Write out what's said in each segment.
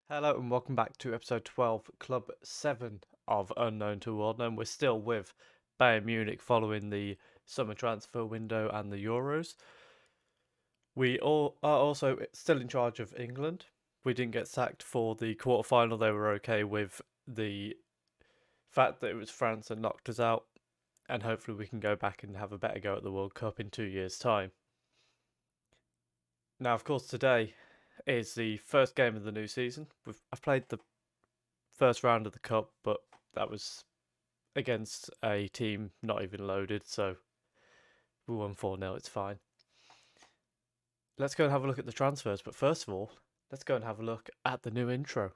Hello and welcome back to episode 12, Club 7 of Unknown to World Known. We're still with Bayern Munich following the summer transfer window and the Euros. We all are also still in charge of England. We didn't get sacked for the quarterfinal. They were okay with the fact that it was France that knocked us out, and hopefully we can go back and have a better go at the World Cup in 2 years' time. Now, of course, today is the first game of the new season. I've played the first round of the cup, but that was against a team not even loaded, so we won 4-0, it's fine. Let's go and have a look at the transfers, but first of all, let's go and have a look at the new intro.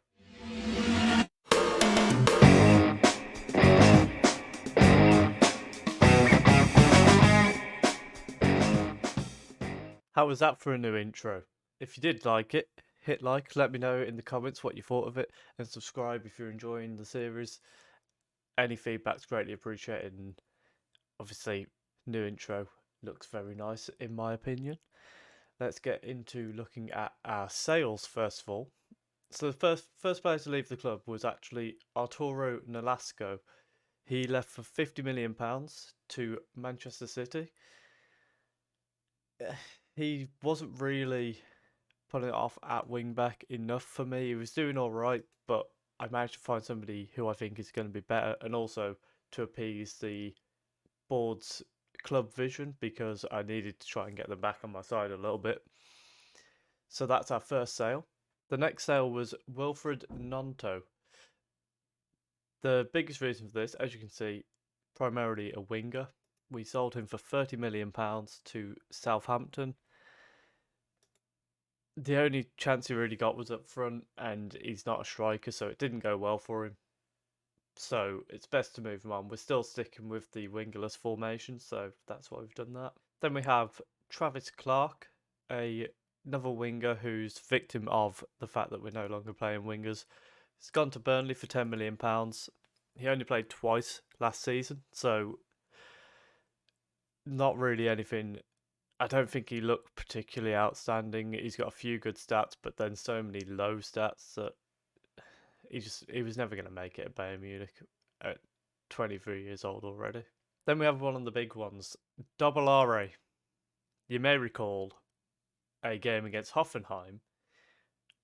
How was that for a new intro? If you did like it, hit like, let me know in the comments what you thought of it, and subscribe if you're enjoying the series. Any feedback's greatly appreciated, and obviously, new intro looks very nice in my opinion. Let's get into looking at our sales first of all. So the first player to leave the club was actually Arturo Nolasco. He left for £50 million to Manchester City. He wasn't really putting it off at wing back enough for me. He was doing all right, but I managed to find somebody who I think is going to be better, and also to appease the board's club vision because I needed to try and get them back on my side a little bit. So that's our first sale. The next sale was Wilfred Nunto. The biggest reason for this, as you can see, primarily a winger. We sold him for £30 million to Southampton. The only chance he really got was up front, and he's not a striker, so it didn't go well for him. So it's best to move him on. We're still sticking with the wingerless formation, so that's why we've done that. Then we have Travis Clark, another winger who's victim of the fact that we're no longer playing wingers. He's gone to Burnley for £10 million. He only played twice last season, so not really anything. I don't think he looked particularly outstanding. He's got a few good stats, but then so many low stats that he was never going to make it at Bayern Munich at 23 years old already. Then we have one of the big ones, Double RA. You may recall a game against Hoffenheim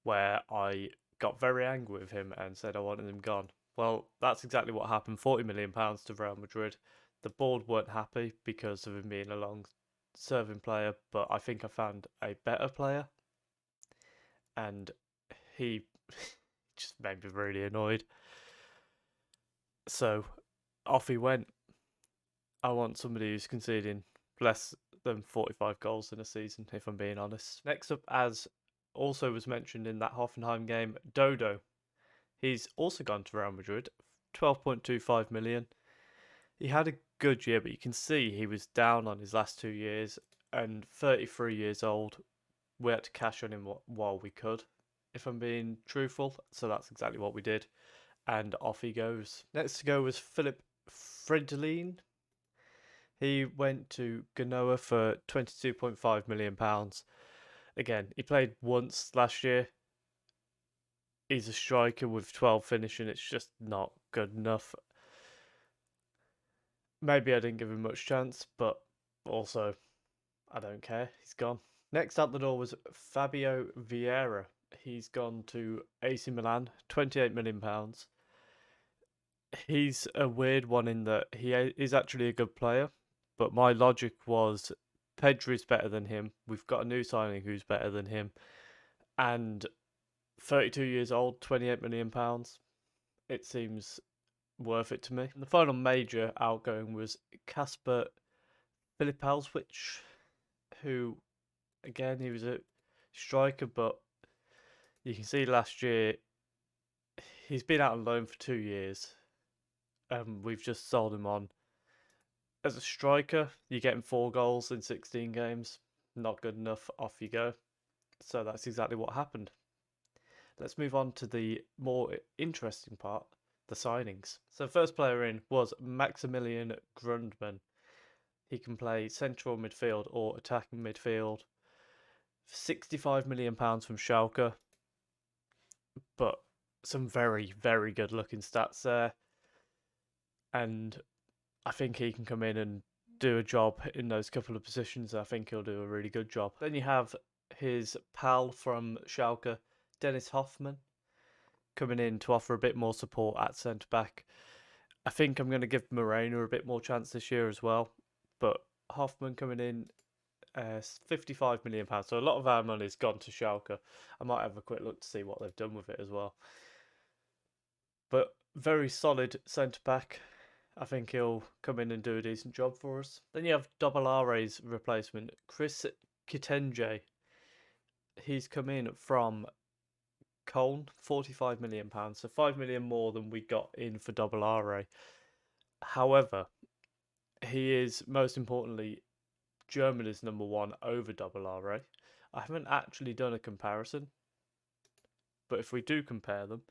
where I got very angry with him and said I wanted him gone. Well, that's exactly what happened. £40 million to Real Madrid. The board weren't happy because of him being a long-serving player, but I think I found a better player, and he just made me really annoyed. So off he went. I want somebody who's conceding less than 45 goals in a season, if I'm being honest. Next up, as also was mentioned in that Hoffenheim game, Dodo. He's also gone to Real Madrid, 12.25 million. He had a good year, but you can see he was down on his last 2 years, and 33 years old. We had to cash on him while we could, if I'm being truthful. So that's exactly what we did, and off he goes. Next to go was Philip Frindlin. He went to Genoa for £22.5 million. Again, he played once last year. He's a striker with 12 finishing. It's just not good enough. Maybe I didn't give him much chance, but also I don't care. He's gone. Next out the door was Fabio Vieira. He's gone to AC Milan, £28 million. He's a weird one in that he is actually a good player, but my logic was Pedri's better than him. We've got a new signing who's better than him, and 32 years old, £28 million. It seems worth it to me. And the final major outgoing was Kasper Filipowicz, who, again, he was a striker, but you can see last year he's been out on loan for 2 years. We've just sold him on. As a striker, you're getting 4 goals in 16 games. Not good enough, off you go. So that's exactly what happened. Let's move on to the more interesting part, the signings. So first player in was Maximilian Grundmann. He can play central midfield or attacking midfield. £65 million from Schalke. but some very, very good looking stats there. And I think he can come in and do a job in those couple of positions. I think he'll do a really good job. Then you have his pal from Schalke, Dennis Hoffman, coming in to offer a bit more support at centre back. I think I'm going to give Moreno a bit more chance this year as well. But Hoffman coming in, £55 million. So a lot of our money's gone to Schalke. I might have a quick look to see what they've done with it as well. But very solid centre back. I think he'll come in and do a decent job for us. Then you have Double R's replacement, Chris Kitenge. He's come in from Cologne, £45 million, so £5 million more than we got in for Double RA. However, he is most importantly Germany's number one over Double RA. I haven't actually done a comparison, but if we do compare them,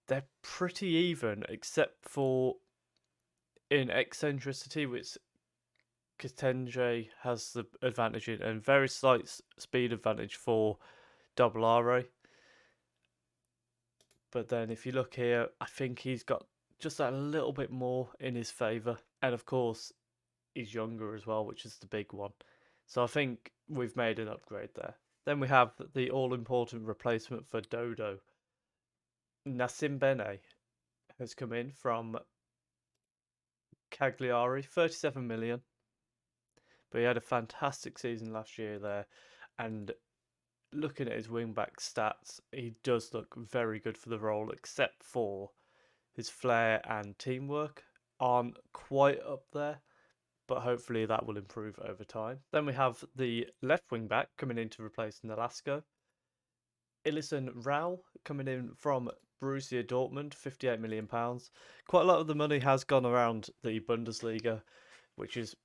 they're pretty even, except for in eccentricity, which Kitenge has the advantage in, and very slight speed advantage for Double RA. But then if you look here, I think he's got just a little bit more in his favour. And of course, he's younger as well, which is the big one. So I think we've made an upgrade there. Then we have the all-important replacement for Dodo. Nassim Bene has come in from Cagliari, 37 million. But he had a fantastic season last year there. And looking at his wing-back stats, he does look very good for the role, except for his flair and teamwork aren't quite up there, but hopefully that will improve over time. Then we have the left wing-back coming in to replace Nolasco. Ilison Rao coming in from Borussia Dortmund, £58 million. Quite a lot of the money has gone around the Bundesliga, which is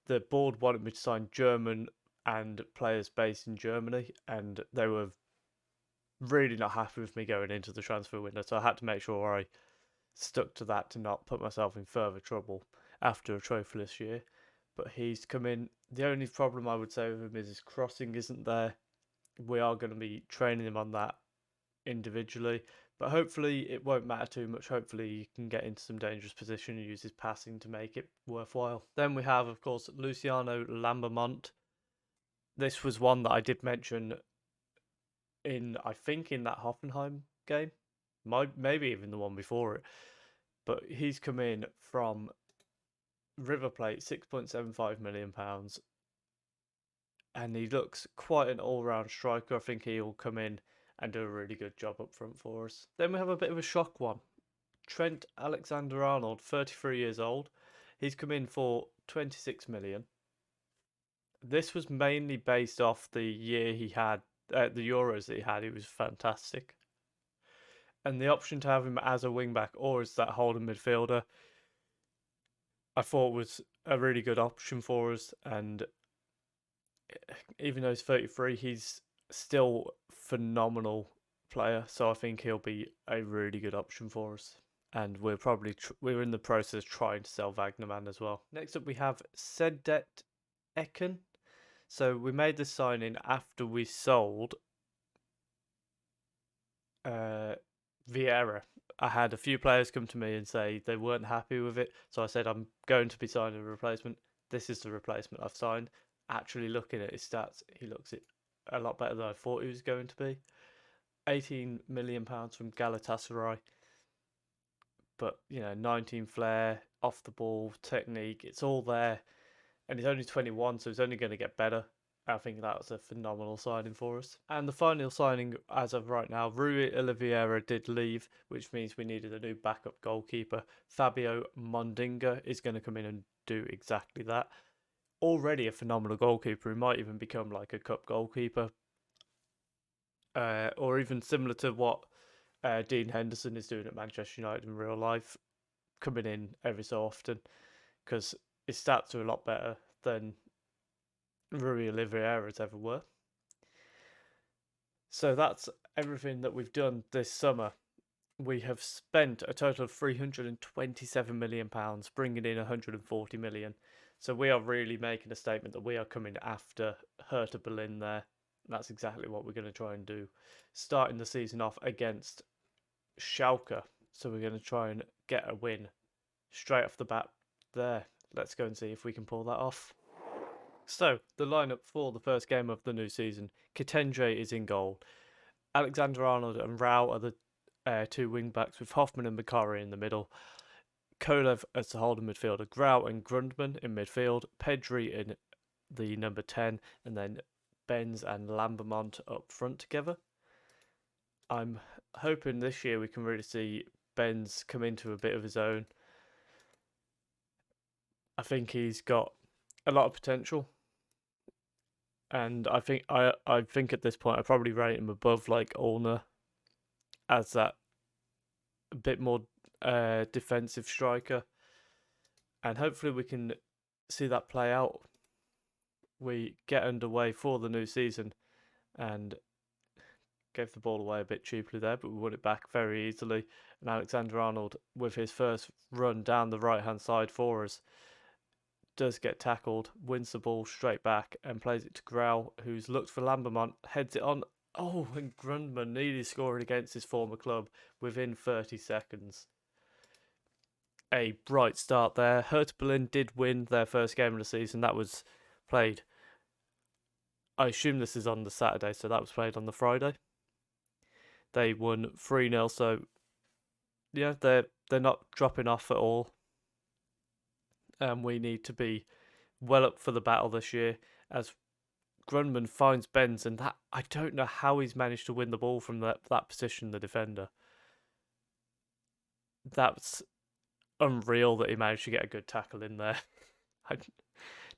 the board wanted me to sign German and players based in Germany, and they were really not happy with me going into the transfer window, so I had to make sure I stuck to that to not put myself in further trouble after a trophyless year. But he's come in. The only problem I would say with him is his crossing isn't there. We are going to be training him on that individually, but hopefully it won't matter too much. Hopefully he can get into some dangerous position and use his passing to make it worthwhile. Then we have, of course, Luciano Lambermont. This was one that I did mention in, I think, in that Hoffenheim game. Maybe even the one before it. But he's come in from River Plate, £6.75 million. And he looks quite an all-round striker. I think he'll come in and do a really good job up front for us. Then we have a bit of a shock one. Trent Alexander-Arnold, 33 years old. He's come in for 26 million. This was mainly based off the year he had, the Euros that he had. He was fantastic. And the option to have him as a wing-back or as that holding midfielder, I thought was a really good option for us. And even though he's 33, he's still phenomenal player. So I think he'll be a really good option for us. And we're probably we're in the process trying to sell Wagnerman as well. Next up, we have Sedet Eken. So we made this signing after we sold Vieira. I had a few players come to me and say they weren't happy with it. So I said, I'm going to be signing a replacement. This is the replacement I've signed. Actually looking at his stats, he looks a lot better than I thought he was going to be. £18 million from Galatasaray. But, 19 flair, off the ball, technique, it's all there. And he's only 21, so he's only going to get better. I think that was a phenomenal signing for us. And the final signing, as of right now, Rui Oliveira did leave, which means we needed a new backup goalkeeper. Fabio Mondinga is going to come in and do exactly that. Already a phenomenal goalkeeper. He might even become like a cup goalkeeper. Or even similar to what Dean Henderson is doing at Manchester United in real life. Coming in every so often. Because his stats are a lot better than Rui Oliveira's ever were. So that's everything that we've done this summer. We have spent a total of £327 million, bringing in £140 million. So we are really making a statement that we are coming after Hertha Berlin there. That's exactly what we're going to try and do. Starting the season off against Schalke. So we're going to try and get a win straight off the bat there. Let's go and see if we can pull that off. So, the lineup for the first game of the new season. Kitenge is in goal. Alexander Arnold and Rao are the two wing backs, with Hoffman and Bakari in the middle. Kolev as the holding midfielder. Grau and Grundman in midfield. Pedri in the number 10. And then Benz and Lambermont up front together. I'm hoping this year we can really see Benz come into a bit of his own. I think he's got a lot of potential. And I think at this point I probably rate him above like Ulner as that a bit more defensive striker, and hopefully we can see that play out. We get underway for the new season and gave the ball away a bit cheaply there, but we won it back very easily. And Alexander Arnold, with his first run down the right hand side for us, does get tackled, wins the ball straight back and plays it to Grau, who's looked for Lambermont, heads it on. Oh, and Grundman nearly scoring against his former club within 30 seconds. A bright start there. Hertha did win their first game of the season. That was played, I assume this is on the Saturday, so that was played on the Friday. They won 3-0, so yeah, they're not dropping off at all. And we need to be well up for the battle this year as Grundman finds Benz, and that I don't know how he's managed to win the ball from that position, the defender. That's unreal that he managed to get a good tackle in there. I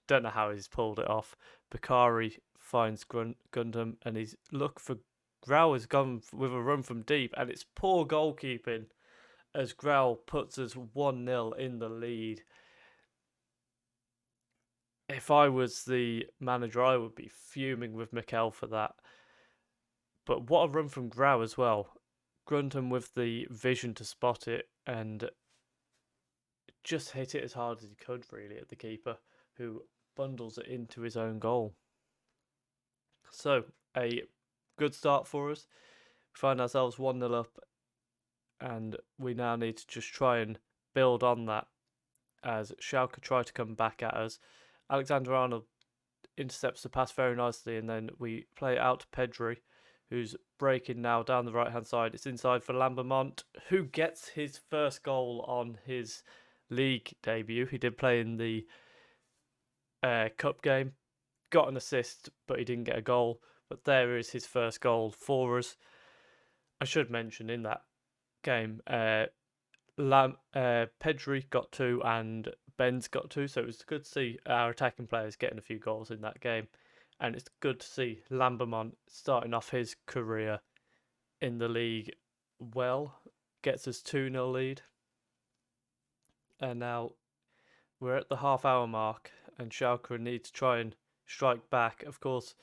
don't know how he's pulled it off. Bakari finds Gundam, and he's look for Grau has gone with a run from deep, and it's poor goalkeeping as Grau puts us 1-0 in the lead. If I was the manager, I would be fuming with Mikel for that. But what a run from Grau as well. Grundam with the vision to spot it and just hit it as hard as he could, really, at the keeper, who bundles it into his own goal. So, a good start for us. We find ourselves 1-0 up, and we now need to just try and build on that as Schalke try to come back at us. Alexander Arnold intercepts the pass very nicely, and then we play it out to Pedri, who's breaking now down the right-hand side. It's inside for Lambermont, who gets his first goal on his league debut. He did play in the cup game, got an assist, but he didn't get a goal. But there is his first goal for us. I should mention in that game, Pedri got 2 and Ben's got 2, so it was good to see our attacking players getting a few goals in that game, and it's good to see Lambermont starting off his career in the league well. Gets us 2-0 lead, and now we're at the half-hour mark, and Schalke need to try and strike back. Of course,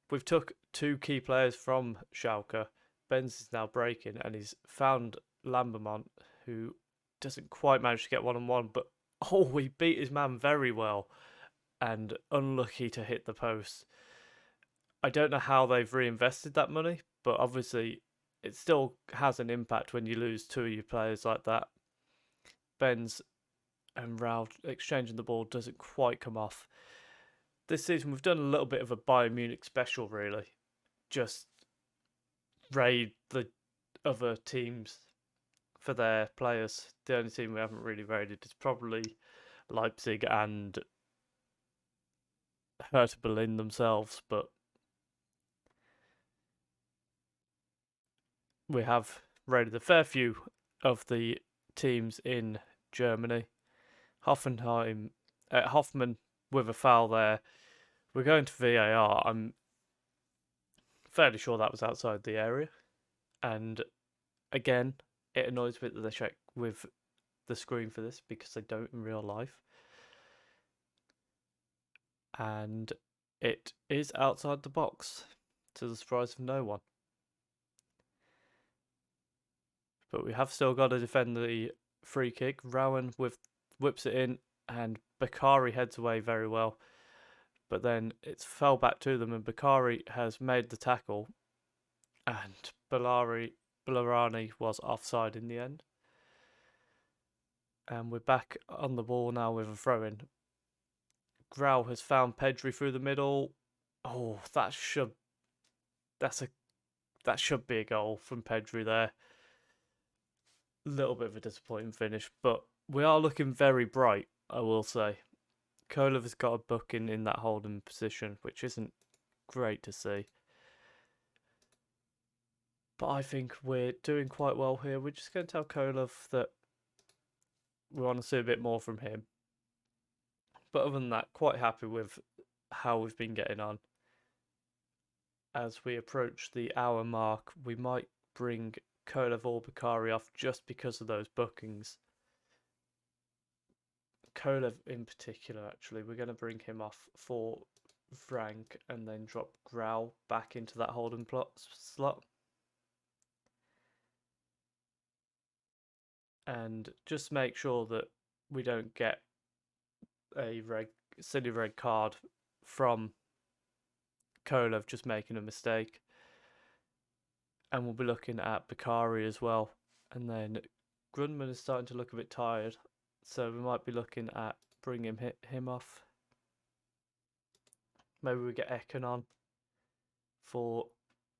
we've took 2 key players from Schalke. Benz is now breaking, and he's found Lambermont, who doesn't quite manage to get one-on-one, but he beat his man very well, and unlucky to hit the post. I don't know how they've reinvested that money, but obviously it still has an impact when you lose 2 of your players like that. Benz and Rao exchanging the ball doesn't quite come off. This season we've done a little bit of a Bayern Munich special, really. Just raid the other teams for their players. The only team we haven't really raided is probably Leipzig and Hertha Berlin themselves, but we have raided a fair few of the teams in Germany. Hoffenheim, Hoffman with a foul there. We're going to VAR. I'm fairly sure that was outside the area, and again, it annoys me that they check with the screen for this because they don't in real life. And it is outside the box, to the surprise of no one. But we have still got to defend the free kick. Rowan whips it in, and Bakari heads away very well. but then it's fell back to them, and Bakari has made the tackle, and Ballarani was offside in the end. And we're back on the ball now with a throw-in. Grau has found Pedri through the middle. Oh, that should be a goal from Pedri there. A little bit of a disappointing finish, but we are looking very bright, I will say. Kolev has got a booking in that holding position, which isn't great to see. But I think we're doing quite well here. We're just going to tell Kolev that we want to see a bit more from him. But other than that, quite happy with how we've been getting on. As we approach the hour mark, we might bring Kolev or Bakari off just because of those bookings. Kolev in particular, actually, we're going to bring him off for Frank and then drop Grau back into that holding slot. And just make sure that we don't get a silly red card from Kolev just making a mistake. And we'll be looking at Bakari as well. And then Grundman is starting to look a bit tired, so we might be looking at bringing him off. Maybe we get Ekan on for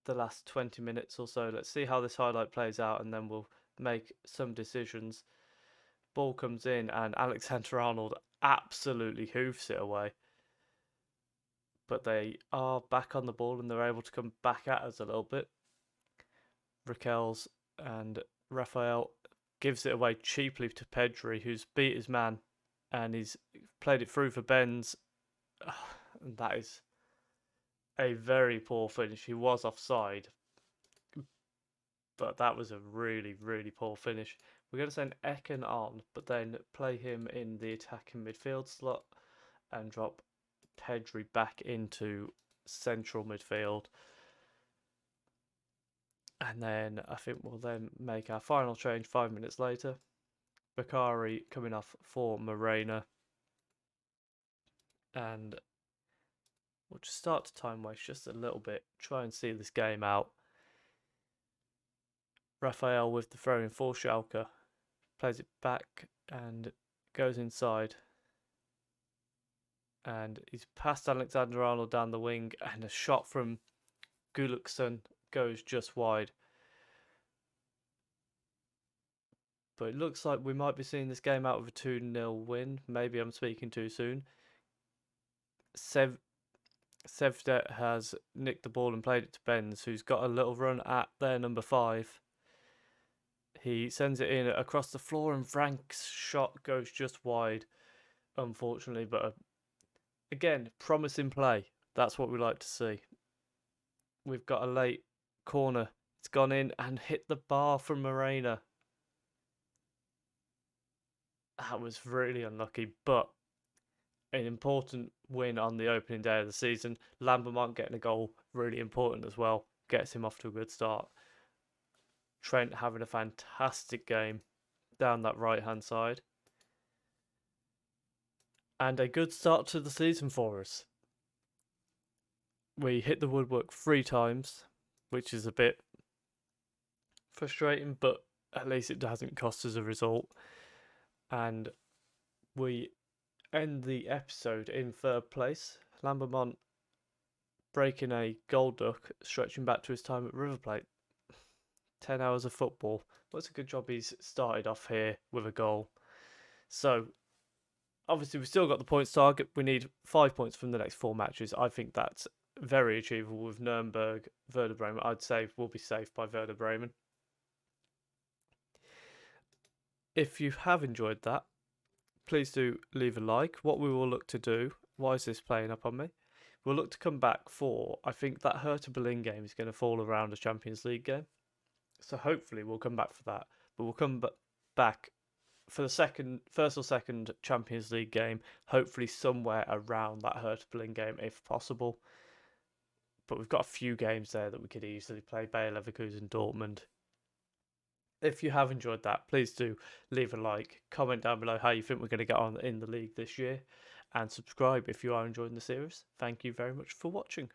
the last 20 minutes or so. Let's see how this highlight plays out, and then we'll make some decisions. Ball comes in, and Alexander Arnold absolutely hoofs it away. But they are back on the ball, and they're able to come back at us a little bit. Raquel's and Raphael gives it away cheaply to Pedri, who's beat his man, and he's played it through for Benz. And that is a very poor finish. He was offside, but that was a really, really poor finish. We're going to send Ekan on, but then play him in the attacking midfield slot and drop Pedri back into central midfield. And then I think we'll then make our final change 5 minutes later. Bakari coming off for Morena. And we'll just start to time waste just a little bit. Try and see this game out. Raphael with the throw in for Schalke. Plays it back and goes inside. And he's passed Alexander Arnold down the wing. And a shot from Gulukson goes just wide. But it looks like we might be seeing this game out with a 2-0 win. Maybe I'm speaking too soon. Sevdet has nicked the ball and played it to Benz, who's got a little run at their number 5. He sends it in across the floor, and Frank's shot goes just wide, unfortunately. But again, promising play. That's what we like to see. We've got a late corner. It's gone in and hit the bar from Morena. That was really unlucky, but an important win on the opening day of the season. Lambermont getting a goal, really important as well. Gets him off to a good start. Trent having a fantastic game down that right-hand side. And a good start to the season for us. We hit the woodwork 3 times, which is a bit frustrating, but at least it hasn't cost us a result. And we end the episode in 3rd place. Lambermont breaking a goal duck, stretching back to his time at River Plate. 10 hours of football. What's a good job he's started off here with a goal. So, obviously we've still got the points target. We need 5 points from the next 4 matches. I think that's very achievable with Nuremberg, Werder Bremen. I'd say we'll be safe by Werder Bremen. If you have enjoyed that, please do leave a like. What we will look to do, why is this playing up on me? We'll look to come back for, I think that Hertha Berlin game is going to fall around a Champions League game. So hopefully we'll come back for that. But we'll come back for the first or second Champions League game, hopefully somewhere around that Hertha Berlin game if possible. But we've got a few games there that we could easily play. Bayer Leverkusen, Dortmund. If you have enjoyed that, please do leave a like. Comment down below how you think we're going to get on in the league this year. and subscribe if you are enjoying the series. Thank you very much for watching.